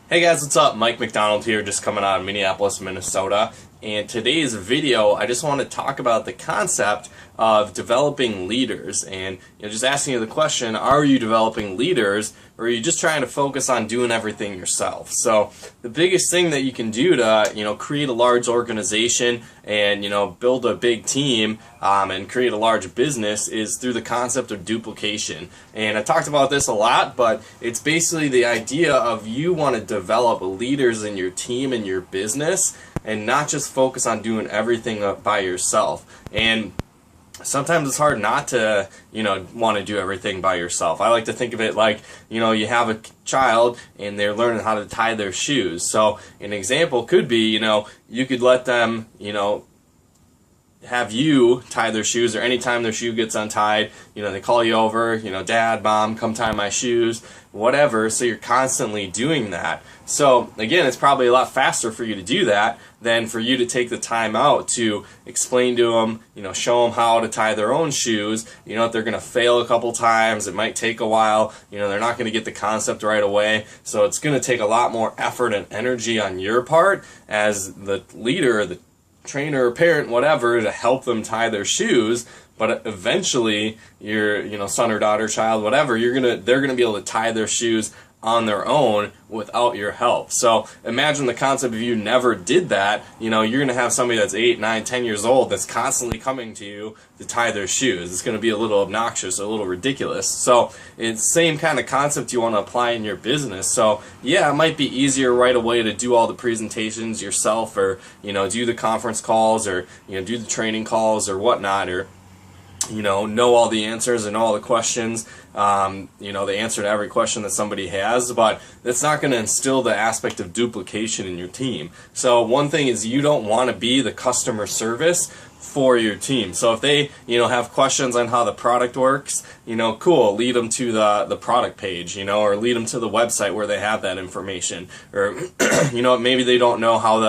Hey guys, what's up? Mike MacDonald here, just coming out of Minneapolis, Minnesota. And today's video, I just want to talk about the concept of developing leaders and just asking you the question, are you developing leaders or are you just trying to focus on doing everything yourself? So the biggest thing that you can do to create a large organization and build a big team and create a large business is through the concept of duplication. And I talked about this a lot, but it's basically the idea of you want to develop leaders in your team and your business and not just focus on doing everything by yourself. And sometimes it's hard not to, want to do everything by yourself. I like to think of it like, you have a child and they're learning how to tie their shoes. So an example could be, you could let them, have you tie their shoes, or anytime their shoe gets untied, they call you over, Dad, Mom, come tie my shoes, whatever. So you're constantly doing that. So again, it's probably a lot faster for you to do that than for you to take the time out to explain to them, show them how to tie their own shoes. If they're going to fail a couple times, it might take a while, they're not going to get the concept right away. So it's going to take a lot more effort and energy on your part as the leader, the trainer or parent, whatever, to help them tie their shoes. But eventually your son or daughter, child, whatever, they're gonna be able to tie their shoes on their own without your help. So imagine the concept if you never did that, you're going to have somebody that's 8, 9, 10 years old that's constantly coming to you to tie their shoes. It's going to be a little obnoxious, a little ridiculous. So it's the same kind of concept you want to apply in your business. So yeah, it might be easier right away to do all the presentations yourself, or do the conference calls, or do the training calls or whatnot, or know all the answers and all the questions, the answer to every question that somebody has, but that's not going to instill the aspect of duplication in your team. So one thing is, you don't want to be the customer service for your team. So if they have questions on how the product works, cool, lead them to the product page, or lead them to the website where they have that information, or maybe they don't know how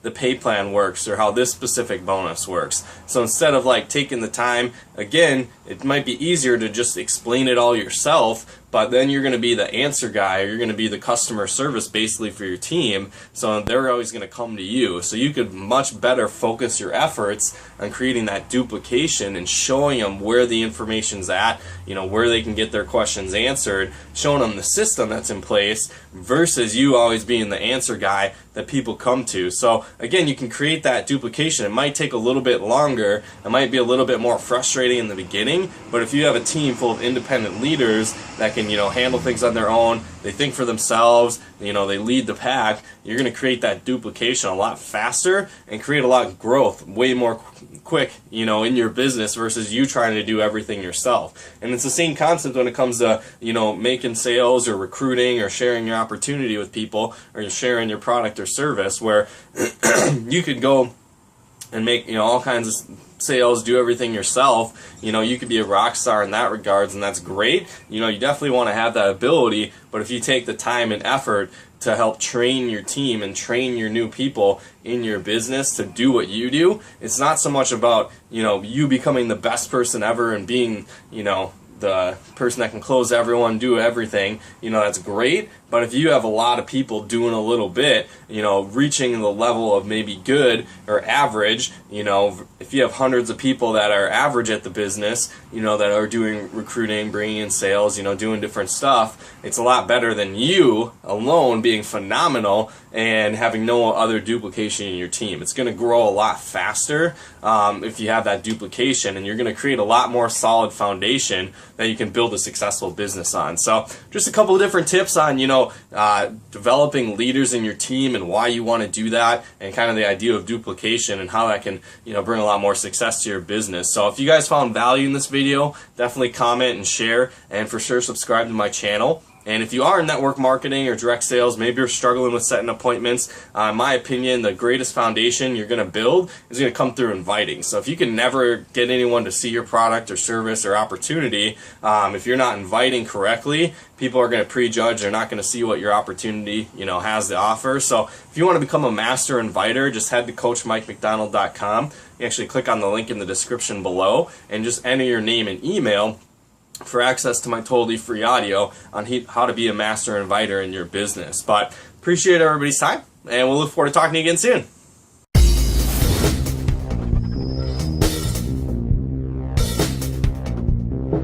the pay plan works or how this specific bonus works. So instead of taking the time, again, it might be easier to just explain it all yourself, but then you're going to be the answer guy, or you're going to be the customer service basically for your team, so they're always going to come to you. So you could much better focus your efforts on creating that duplication and showing them where the information's at, where they can get their questions answered, showing them the system that's in place versus you always being the answer guy that people come to. So again, you can create that duplication. It might take a little bit longer, it might be a little bit more frustrating in the beginning, but if you have a team full of independent leaders that can handle things on their own, they think for themselves, they lead the pack, you're going to create that duplication a lot faster and create a lot of growth way more quick in your business versus you trying to do everything yourself. And it's the same concept when it comes to making sales or recruiting or sharing your opportunity with people, or sharing your product or service, where you could go and make all kinds of sales, do everything yourself. You could be a rock star in that regards, and that's great. You definitely want to have that ability, but if you take the time and effort to help train your team and train your new people in your business to do what you do, it's not so much about you becoming the best person ever and being the person that can close everyone, do everything, that's great. But if you have a lot of people doing a little bit, reaching the level of maybe good or average, if you have hundreds of people that are average at the business, that are doing recruiting, bringing in sales, doing different stuff, it's a lot better than you alone being phenomenal and having no other duplication in your team. It's going to grow a lot faster if you have that duplication, and you're going to create a lot more solid foundation that you can build a successful business on. So just a couple of different tips on developing leaders in your team and why you want to do that, and kind of the idea of duplication and how that can bring a lot more success to your business. So if you guys found value in this video, definitely comment and share, and for sure subscribe to my channel. And if you are in network marketing or direct sales, maybe you're struggling with setting appointments, in my opinion, the greatest foundation you're going to build is going to come through inviting. So if you can never get anyone to see your product or service or opportunity, if you're not inviting correctly, people are going to prejudge. They're not going to see what your opportunity has to offer. So if you want to become a master inviter, just head to CoachMikeMacDonald.com. You actually click on the link in the description below and just enter your name and email for access to my totally free audio on how to be a master inviter in your business. But Appreciate everybody's time, and we'll look forward to talking to you again soon.